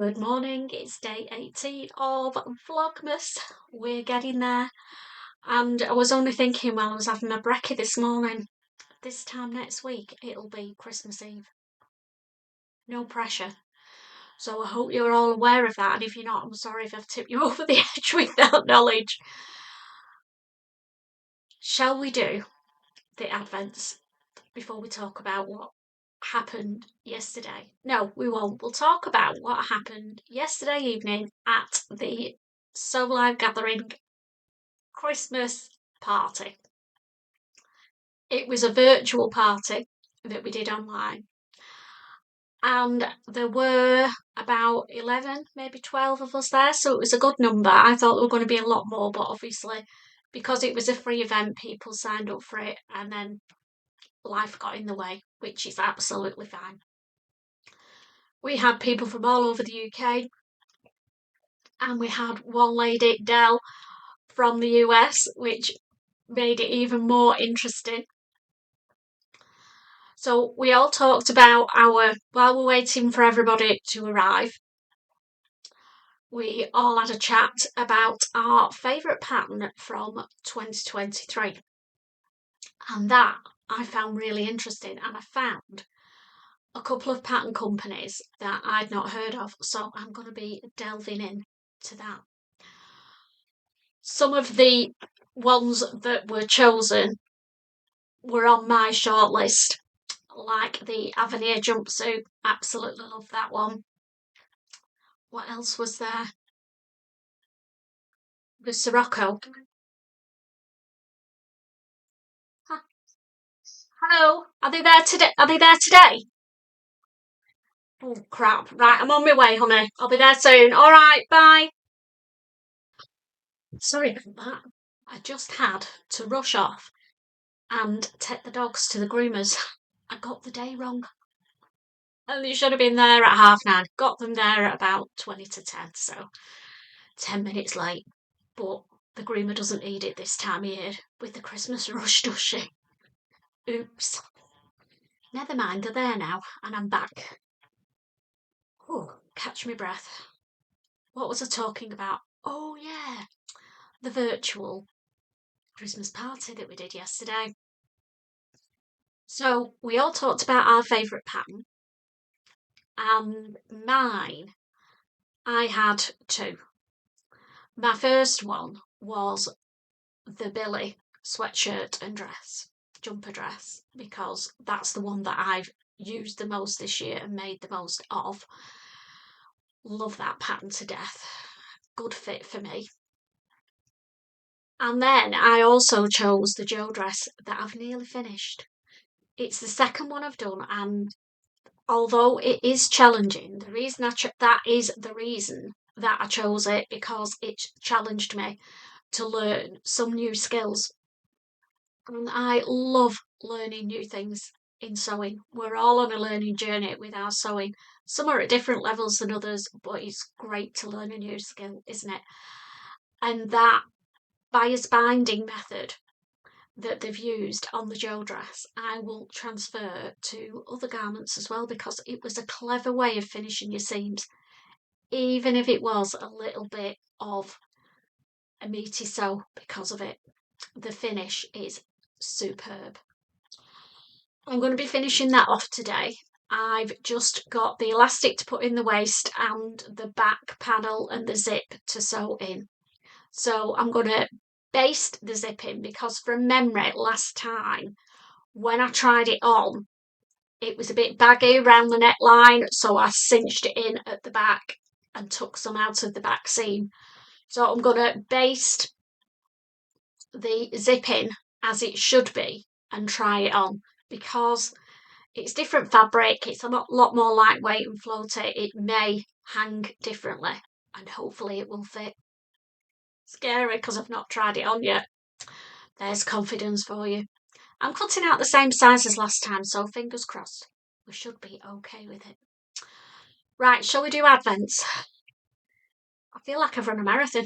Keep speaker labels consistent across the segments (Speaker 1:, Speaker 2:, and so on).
Speaker 1: Good morning, it's day 18 of Vlogmas. We're getting there. And I was only thinking while I was having my brekkie this morning, this time next week it'll be Christmas Eve. No pressure. So I hope you're all aware of that, and if you're not, I'm sorry if I've tipped you over the edge with that knowledge. Shall we do the Advents before we talk about what happened yesterday? No, we won't. We'll talk about what happened yesterday evening at the So Live Gathering Christmas party. It was a virtual party that we did online, and there were about 11, maybe 12 of us there, so it was a good number. I thought there were going to be a lot more, but obviously, because it was a free event, people signed up for it, and then life got in the way, which is absolutely fine. We had people from all over the UK, and we had one lady, Dell, from the US, which made it even more interesting. So we all talked about while we're waiting for everybody to arrive, we all had a chat about our favourite pattern from 2023. And that I found really interesting, and I found a couple of pattern companies that I'd not heard of, so I'm going to be delving into that. Some of the ones that were chosen were on my shortlist, like the Avenir jumpsuit. Absolutely love that one. What else was there? The Sirocco. Hello, are they there today? Are they there today? Oh crap! Right, I'm on my way, honey. I'll be there soon. All right, bye. Sorry about that. I just had to rush off and take the dogs to the groomers. I got the day wrong. And they should have been there at 9:30. Got them there at about 20 to 10, so 10 minutes late. But the groomer doesn't need it this time of year with the Christmas rush, does she? Oops. Never mind, they're there now, and I'm back. Oh, catch me breath. What was I talking about? Oh, yeah, the virtual Christmas party that we did yesterday. So we all talked about our favourite pattern, and mine, I had two. My first one was the Billy sweatshirt and dress, jumper dress, because that's the one that I've used the most this year and made the most of. Love that pattern to death. Good fit for me. And then I also chose the Joe dress that I've nearly finished. It's the second one I've done, and although it is challenging, the reason that is the reason that I chose it, because it challenged me to learn some new skills. And I love learning new things in sewing. We're all on a learning journey with our sewing. Some are at different levels than others, but it's great to learn a new skill, isn't it? And that bias binding method that they've used on the Joe dress, I will transfer to other garments as well, because it was a clever way of finishing your seams, even if it was a little bit of a meaty sew because of it. The finish is superb. I'm going to be finishing that off today. I've just got the elastic to put in the waist and the back panel and the zip to sew in. So I'm going to baste the zip in, because from memory last time when I tried it on, it was a bit baggy around the neckline, so I cinched it in at the back and took some out of the back seam. So I'm going to baste the zip in as it should be and try it on, because it's different fabric, it's a lot more lightweight and floaty. It may hang differently, and hopefully it will fit. Scary because I've not tried it on yet. There's confidence for you. I'm cutting out the same size as last time, so fingers crossed. We should be okay with it. Right, shall we do Advents? I feel like I've run a marathon.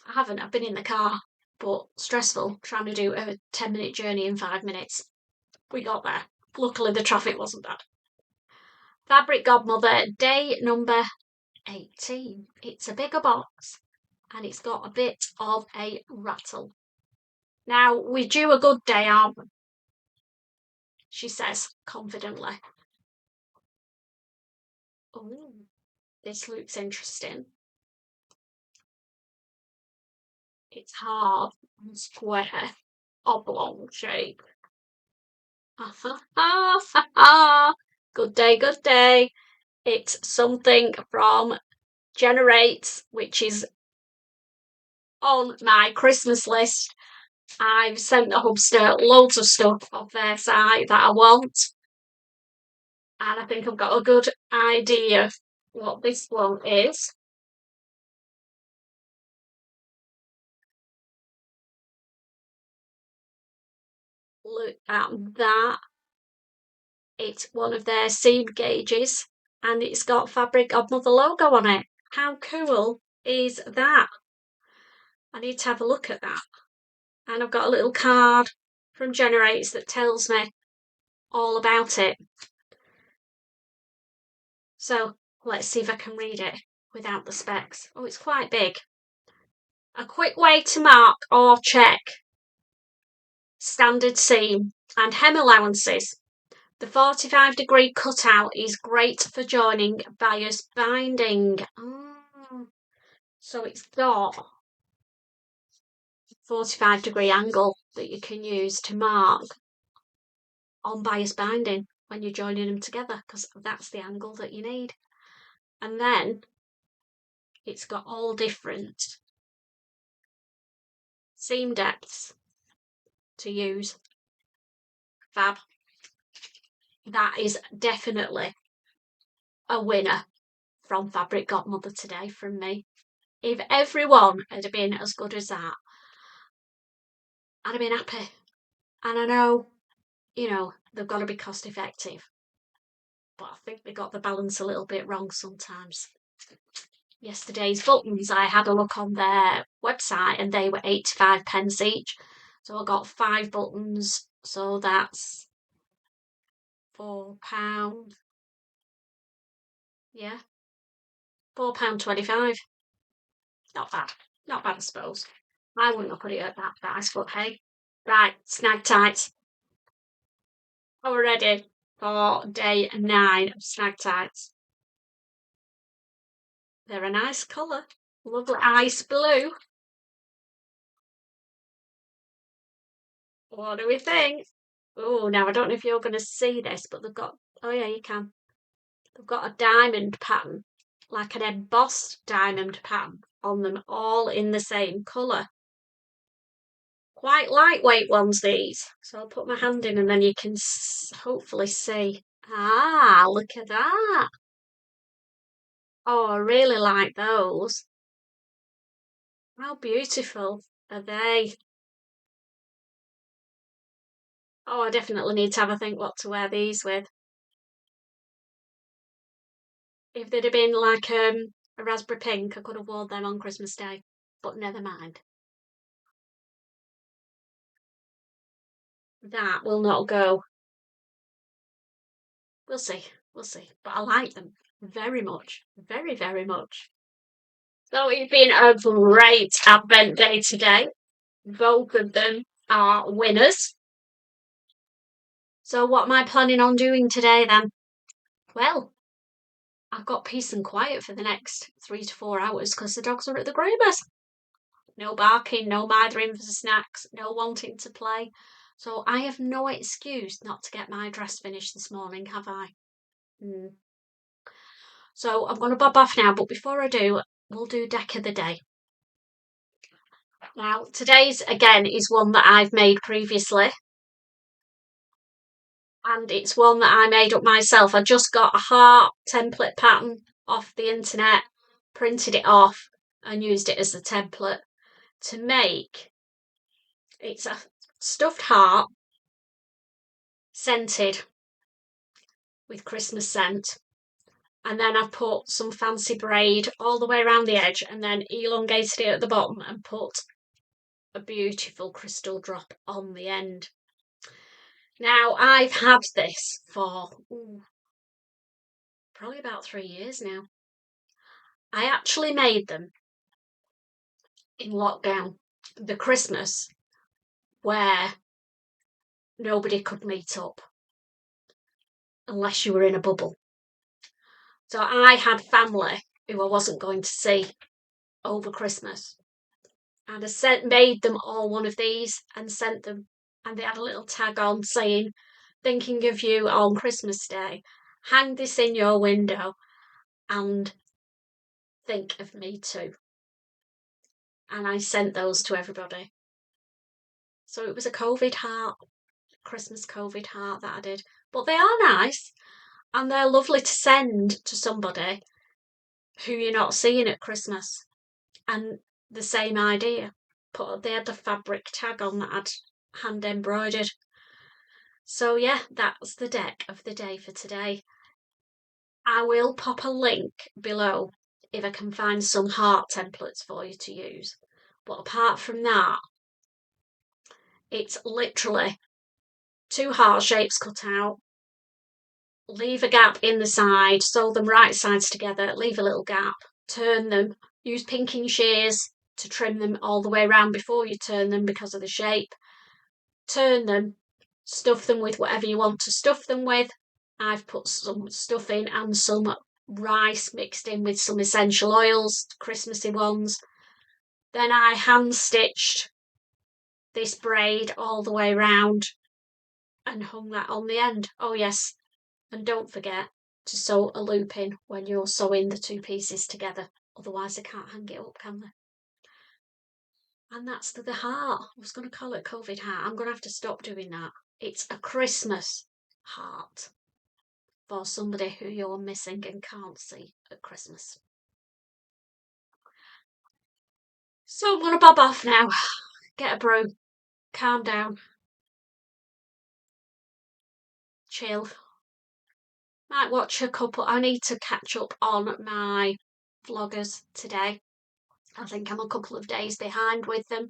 Speaker 1: I haven't, I've been in the car, but stressful trying to do a 10-minute journey in 5 minutes. We got there. Luckily the traffic wasn't bad. Fabric Godmother, day number 18. It's a bigger box and it's got a bit of a rattle. Now, we're due a good day, aren't we? She says confidently. Oh, this looks interesting. It's hard and square, oblong shape. Good day, good day. It's something from Generate, which is on my Christmas list. I've sent the hubster loads of stuff off their site that I want, and I think I've got a good idea what this one is. Look at that. It's one of their seam gauges, and it's got Fabric Godmother logo on it. How cool is that? I need to have a look at that. And I've got a little card from Generates that tells me all about it. So let's see if I can read it without the specs. Oh, it's quite big. A quick way to mark or check standard seam and hem allowances. The 45-degree cutout is great for joining bias binding. Oh, so it's got a 45-degree angle that you can use to mark on bias binding when you're joining them together, because that's the angle that you need. And then it's got all different seam depths to use. Fab. That is definitely a winner from Fabric Godmother today from me. If everyone had been as good as that, I'd have been happy. And I know, they've got to be cost effective, but I think they got the balance a little bit wrong sometimes. Yesterday's buttons, I had a look on their website and they were 85 pence each. So I got 5 buttons, so that's £4. Yeah, £4.25. Not bad. Not bad, I suppose. I wouldn't have put it at that price, but hey. Right, snag tights. Oh, we're ready for day 9 of snag tights. They're a nice colour. Lovely ice blue. What do we think? Oh, now I don't know if you're going to see this, but they've got, oh yeah, you can. They've got a diamond pattern, like an embossed diamond pattern on them, all in the same colour. Quite lightweight ones, these. So I'll put my hand in and then you can hopefully see. Ah, look at that. Oh, I really like those. How beautiful are they? Oh, I definitely need to have a think what to wear these with. If they'd have been like a raspberry pink, I could have worn them on Christmas Day. But never mind. That will not go. We'll see. We'll see. But I like them very much. Very, very much. So it's been a great Advent day today. Both of them are winners. So what am I planning on doing today then? Well, I've got peace and quiet for the next 3 to 4 hours because the dogs are at the groomers. No barking, no mithering for snacks, no wanting to play. So I have no excuse not to get my dress finished this morning, have I? So I'm going to bob off now, but before I do, we'll do deck of the day. Now, today's, again, is one that I've made previously. And it's one that I made up myself. I just got a heart template pattern off the internet, printed it off, and used it as the template to make. It's a stuffed heart, scented with Christmas scent. And then I've put some fancy braid all the way around the edge and then elongated it at the bottom and put a beautiful crystal drop on the end. Now, I've had this for probably about 3 years now. I actually made them in lockdown, the Christmas where nobody could meet up unless you were in a bubble. So I had family who I wasn't going to see over Christmas. And I made them all one of these and sent them. And they had a little tag on saying, thinking of you on Christmas Day. Hang this in your window and think of me too. And I sent those to everybody. So it was a COVID heart, Christmas COVID heart that I did. But they are nice and they're lovely to send to somebody who you're not seeing at Christmas. And the same idea. They had the fabric tag on that I'd hand embroidered. So yeah, that's the deck of the day for today. I will pop a link below if I can find some heart templates for you to use. But apart from that, it's literally 2 heart shapes cut out, leave a gap in the side, sew them right sides together, leave a little gap, turn them, use pinking shears to trim them all the way around before you turn them because of the shape. Turn them, stuff them with whatever you want to stuff them with. I've put some stuffing and some rice mixed in with some essential oils, Christmassy ones. Then I hand stitched this braid all the way round and hung that on the end. Oh yes, and don't forget to sew a loop in when you're sewing the 2 pieces together, otherwise they can't hang it up, can they? And that's the heart. I was going to call it COVID heart. I'm going to have to stop doing that. It's a Christmas heart for somebody who you're missing and can't see at Christmas. So I'm going to bob off now. Get a brew. Calm down. Chill. Might watch a couple. I need to catch up on my vloggers today. I think I'm a couple of days behind with them.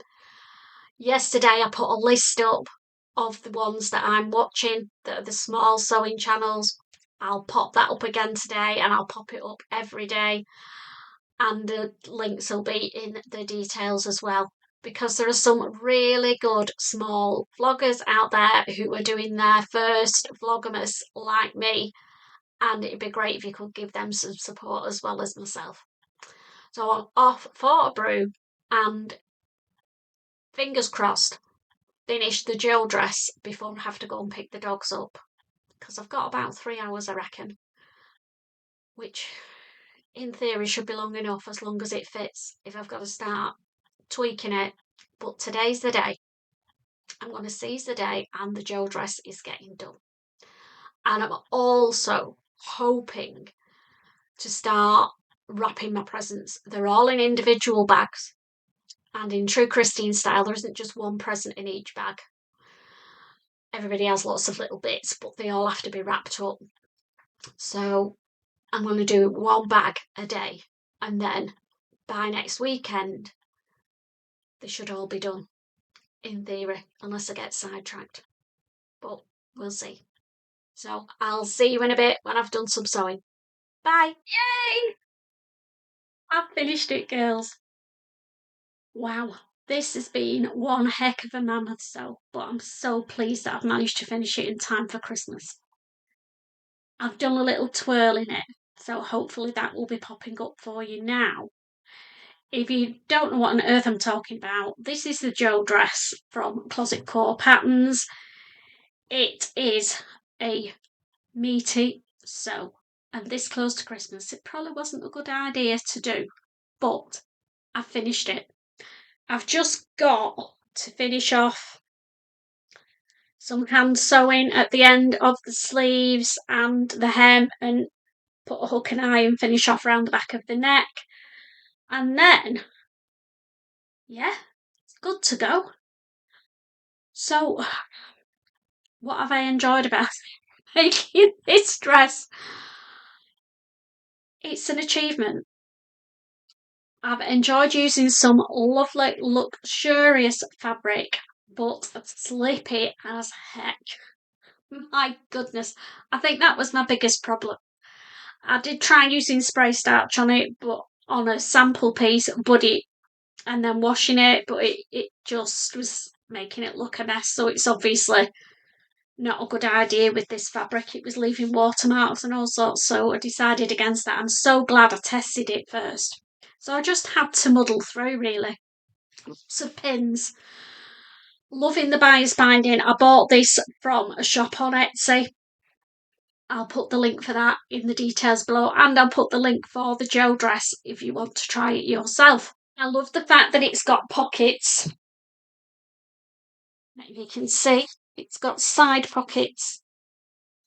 Speaker 1: Yesterday I put a list up of the ones that I'm watching, that are the small sewing channels. I'll pop that up again today and I'll pop it up every day. And the links will be in the details as well, because there are some really good small vloggers out there who are doing their first Vlogmas like me, and it'd be great if you could give them some support as well as myself. So I'm off for a brew and fingers crossed finish the gel dress before I have to go and pick the dogs up, because I've got about 3 hours I reckon, which in theory should be long enough as long as it fits if I've got to start tweaking it. But today's the day. I'm going to seize the day and the gel dress is getting done. And I'm also hoping to start wrapping my presents. They're all in individual bags. And in true Christine style, there isn't just one present in each bag. Everybody has lots of little bits, but they all have to be wrapped up. So I'm going to do 1 bag a day. And then by next weekend, they should all be done, in theory, unless I get sidetracked. But we'll see. So I'll see you in a bit when I've done some sewing. Bye. Yay! I've finished it, girls. Wow, this has been one heck of a mammoth sew, but I'm so pleased that I've managed to finish it in time for Christmas. I've done a little twirl in it, so hopefully that will be popping up for you now. If you don't know what on earth I'm talking about, this is the Joe dress from Closet Core Patterns. It is a meaty sew, and this close to Christmas it probably wasn't a good idea to do, but I finished it. I've just got to finish off some hand sewing at the end of the sleeves and the hem, and put a hook and eye and finish off around the back of the neck, and then yeah, it's good to go. So what have I enjoyed about making this dress? It's an achievement. I've enjoyed using some lovely luxurious fabric, but slippy as heck. My goodness, I think that was my biggest problem. I did try using spray starch on it, but on a sample piece, and then washing it, but it just was making it look a mess. So it's obviously not a good idea with this fabric. It was leaving watermarks and all sorts, so I decided against that. I'm so glad I tested it first. So I just had to muddle through, really. Lots of pins. Loving the buyer's binding. I bought this from a shop on Etsy. I'll put the link for that in the details below, and I'll put the link for the gel dress if you want to try it yourself. I love the fact that it's got pockets. Maybe you can see it's got side pockets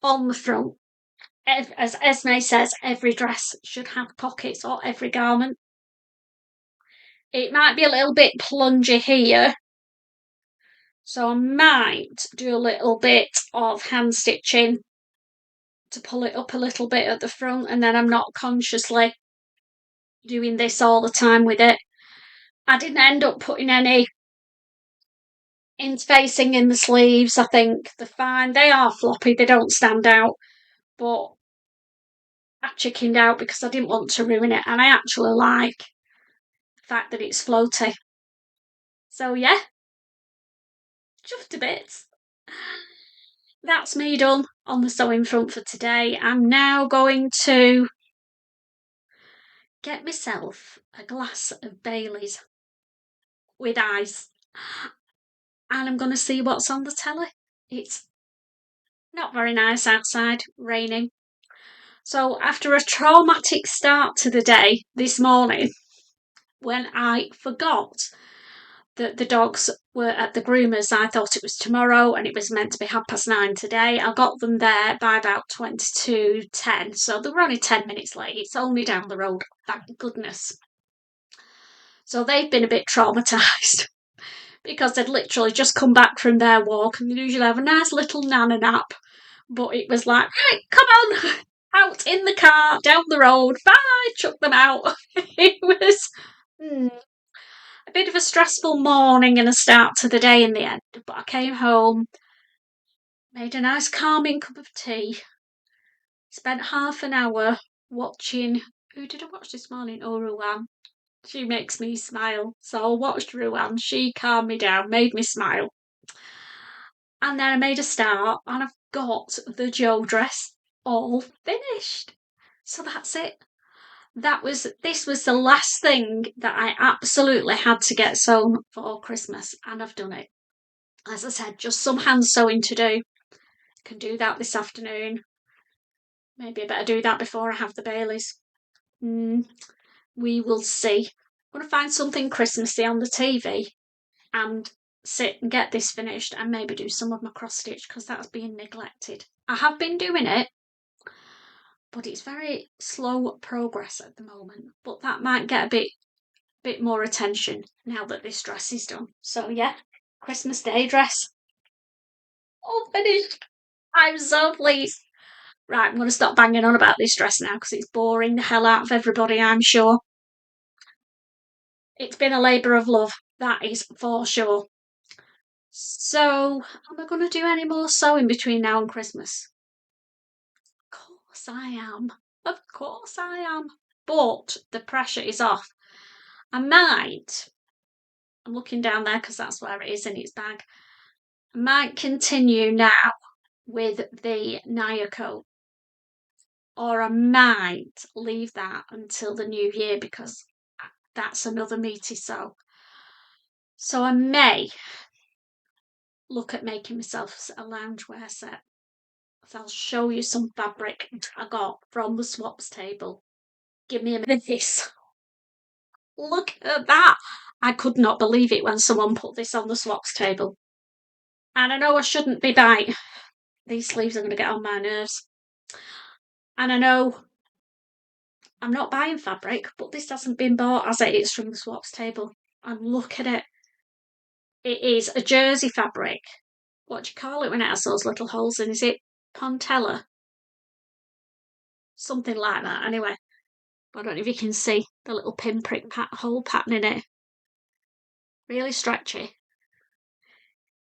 Speaker 1: on the front. As Esme says, every dress should have pockets, or every garment. It might be a little bit plungy here, so I might do a little bit of hand stitching to pull it up a little bit at the front, and then I'm not consciously doing this all the time with it. I didn't end up putting any interfacing in the sleeves. I think they're fine. They are floppy, they don't stand out, but I chickened out because I didn't want to ruin it, and I actually like the fact that it's floaty. So yeah, chuffed to bits. That's me done on the sewing front for today. I'm now going to get myself a glass of Bailey's with ice, and I'm going to see what's on the telly. It's not very nice outside, raining. So after a traumatic start to the day this morning, when I forgot that the dogs were at the groomers, I thought it was tomorrow and it was meant to be 9:30 today. I got them there by about 10:22, so they were only 10 minutes late. It's only down the road, thank goodness. So they've been a bit traumatised because they'd literally just come back from their walk, and they usually have a nice little nana nap, but it was like, right, come on, out in the car, down the road, bye, chuck them out. It was a bit of a stressful morning and a start to the day in the end, but I came home, made a nice calming cup of tea, spent half an hour watching, who did I watch this morning? Oh, Ruan. She makes me smile. So I watched Ruan. She calmed me down, made me smile. And then I made a start, and I've got the Joe dress all finished. So that's it. This was the last thing that I absolutely had to get sewn for Christmas, and I've done it. As I said, just some hand sewing to do. Can do that this afternoon. Maybe I better do that before I have the Baileys. We will see. I'm going to find something Christmassy on the TV and sit and get this finished, and maybe do some of my cross stitch because that's being neglected. I have been doing it, but it's very slow progress at the moment. But that might get a bit more attention now that this dress is done. So yeah, Christmas Day dress all finished. I'm so pleased. Right, I'm going to stop banging on about this dress now because it's boring the hell out of everybody, I'm sure. It's been a labour of love, that is for sure. So, am I going to do any more sewing between now and Christmas? Of course I am. Of course I am. But the pressure is off. I'm looking down there because that's where it is in its bag. I might continue now with the Naya coat, or I might leave that until the new year because that's another meaty sew. So I may look at making myself a loungewear set. So I'll show you some fabric I got from the swaps table. Give me a minute. This. Look at that. I could not believe it when someone put this on the swaps table. And I know I shouldn't be buying. These sleeves are going to get on my nerves. And I know I'm not buying fabric, but this hasn't been bought as it is from the swaps table. And look at it. It is a jersey fabric. What do you call it when it has those little holes in? Is it Pontella? Something like that, anyway. I don't know if you can see the little pinprick hole pattern in it. Really stretchy.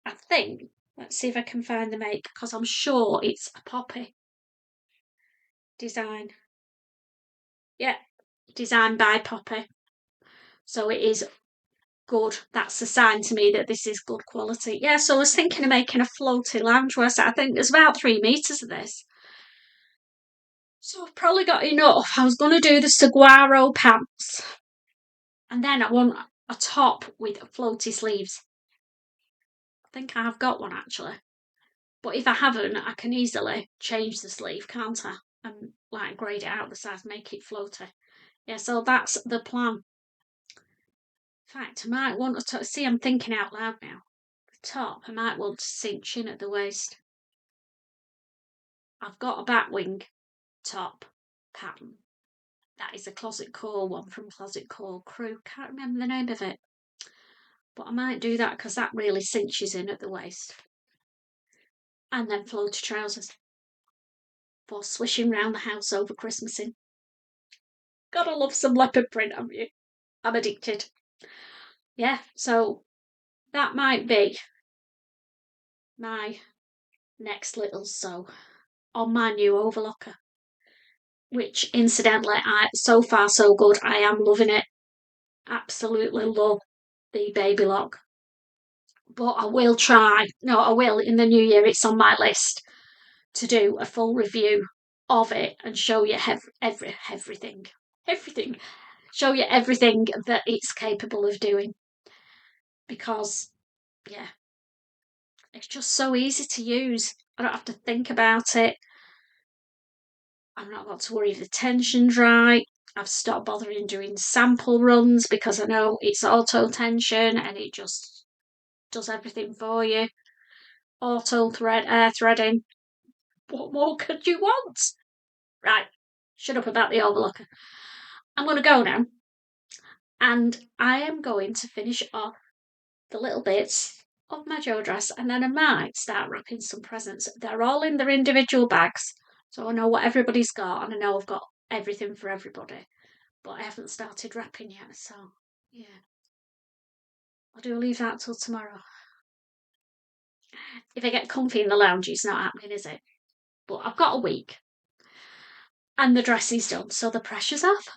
Speaker 1: I think, let's see if I can find the make, because I'm sure it's a poppy design. Yeah, designed by Poppy. So it is good. That's a sign to me that this is good quality. Yeah, so I was thinking of making a floaty loungewear set. I think there's about 3 metres of this. So I've probably got enough. I was going to do the saguaro pants. And then I want a top with floaty sleeves. I think I have got one actually. But if I haven't, I can easily change the sleeve, can't I? And like grade it out the size, make it floaty. Yeah, so that's the plan. In fact, I might want to see. I'm thinking out loud now. The top, I might want to cinch in at the waist. I've got a batwing top pattern. That is a Closet Core one from Closet Core Crew. Can't remember the name of it, but I might do that because that really cinches in at the waist. And then floaty trousers for swishing round the house over Christmas in. Gotta love some leopard print, haven't you? I'm addicted. Yeah, so that might be my next little sew on my new overlocker. Which incidentally, so far so good. I am loving it. Absolutely love the baby lock. But I will try. No, I will in the new year. It's on my list to do a full review of it and show you everything. Everything. Show you everything that it's capable of doing. Because, yeah, it's just so easy to use. I don't have to think about it. I've not got to worry if the tension's right. I've stopped bothering doing sample runs because I know it's auto tension and it just does everything for you. Auto threading. What more could you want? Right, shut up about the overlocker. I'm going to go now, and I am going to finish off the little bits of my Joe dress, and then I might start wrapping some presents. They're all in their individual bags, so I know what everybody's got, and I know I've got everything for everybody. But I haven't started wrapping yet, so yeah. I'll leave that till tomorrow. If I get comfy in the lounge, it's not happening, is it? But I've got a week. And the dress is done, so the pressure's off.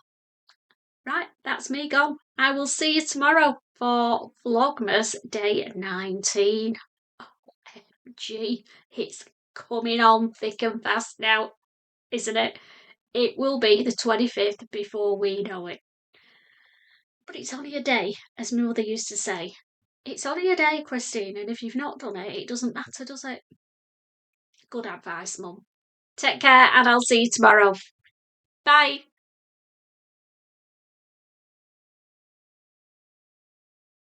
Speaker 1: Right, that's me gone. I will see you tomorrow for Vlogmas Day 19. OMG, it's coming on thick and fast now, isn't it? It will be the 25th before we know it. But it's only a day, as my mother used to say. It's only a day, Christine, and if you've not done it, it doesn't matter, does it? Good advice, Mum. Take care, and I'll see you tomorrow. Bye.